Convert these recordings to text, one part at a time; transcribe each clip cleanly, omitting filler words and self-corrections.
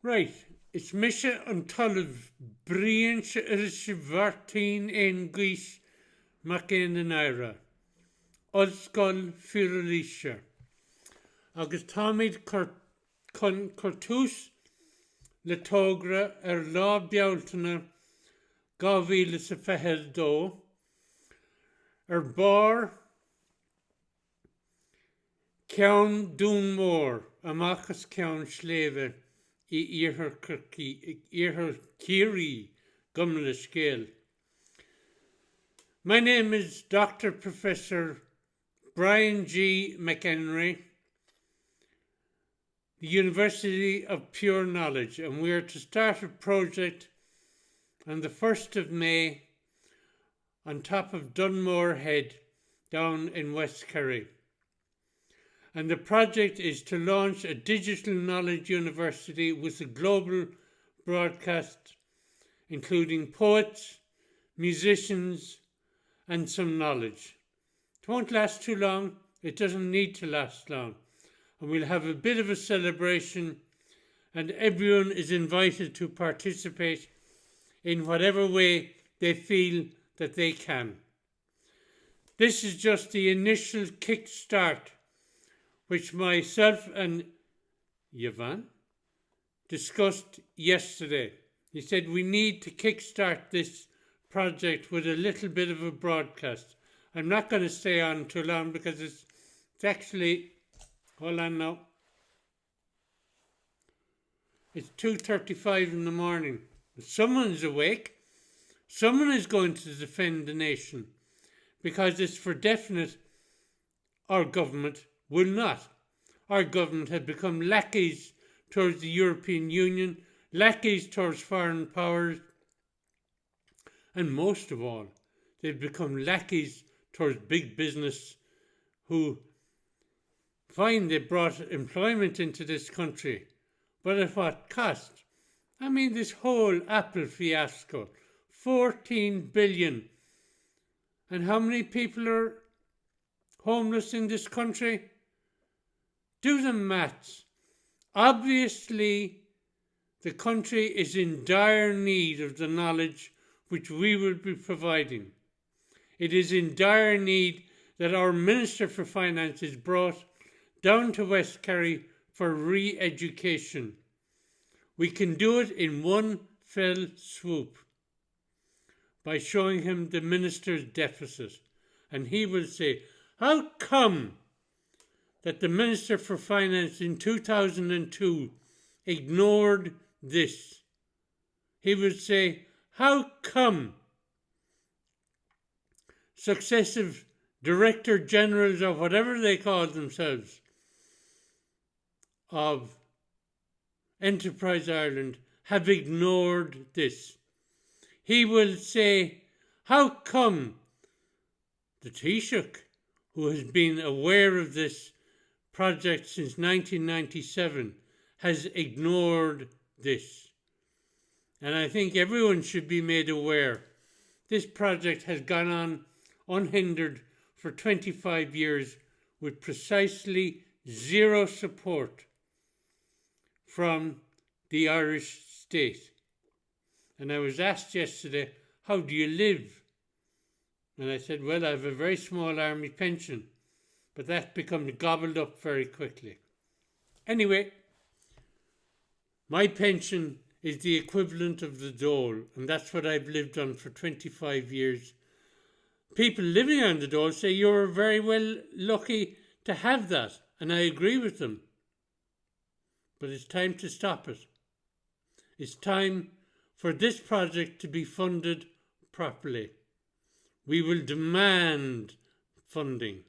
Right, it's Misha an talamh brian se bhartín ein gis mac éan an aire. Ollscoil fiúrlíse. Agus táid cortús le tógra lá bealtainna 2022 bar ceann Dunmore amachchas ceann sléibhe I Iarthar Kerry gumla scale. My name is Dr. Professor Brian G. McHenry, the University of Pure Knowledge, and we are to start a project on the 1st of May on top of Dunmore Head down in West Kerry. And the project is to launch a digital knowledge university with a global broadcast, including poets, musicians, and some knowledge. It won't last too long. It doesn't need to last long. And we'll have a bit of a celebration, and everyone is invited to participate in whatever way they feel that they can. This is just the initial kickstart, which myself and Yvonne discussed yesterday. He said we need to kickstart this project with a little bit of a broadcast. I'm not going to stay on too long because it's actually, hold on now, it's 2:35 in the morning. Someone's awake. Someone is going to defend the nation, because it's for definite our government will not. Our government had become lackeys towards the European Union, lackeys towards foreign powers, and most of all, they've become lackeys towards big business who find they brought employment into this country, but at what cost? I mean, this whole Apple fiasco, 14 billion. And how many people are homeless in this country? Do the maths. Obviously, the country is in dire need of the knowledge which we will be providing. It is in dire need that our Minister for Finance is brought down to West Kerry for re-education. We can do it in one fell swoop by showing him the Minister's deficit. And he will say, how come that the Minister for Finance in 2002 ignored this? He would say, how come successive Director Generals or whatever they call themselves of Enterprise Ireland have ignored this? He will say, how come the Taoiseach, who has been aware of this project since 1997, has ignored this? And I think everyone should be made aware. This project has gone on unhindered for 25 years with precisely zero support from the Irish state. And I was asked yesterday, how do you live? And I said, well, I have a very small army pension, but that becomes gobbled up very quickly. Anyway, my pension is the equivalent of the dole, and that's what I've lived on for 25 years. People living on the dole say you're very well lucky to have that, and I agree with them. But it's time to stop it. It's time for this project to be funded properly. We will demand funding.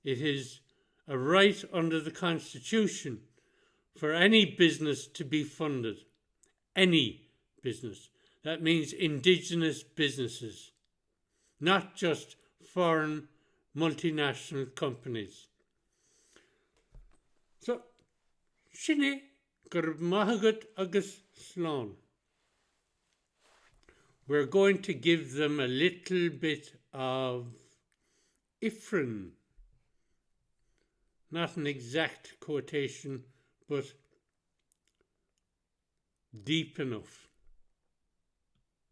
It is a right under the Constitution for any business to be funded. Any business. That means indigenous businesses, not just foreign multinational companies. So, Shine gur mahagat agus slán. We're going to give them a little bit of Ifrin. Not an exact quotation, but deep enough.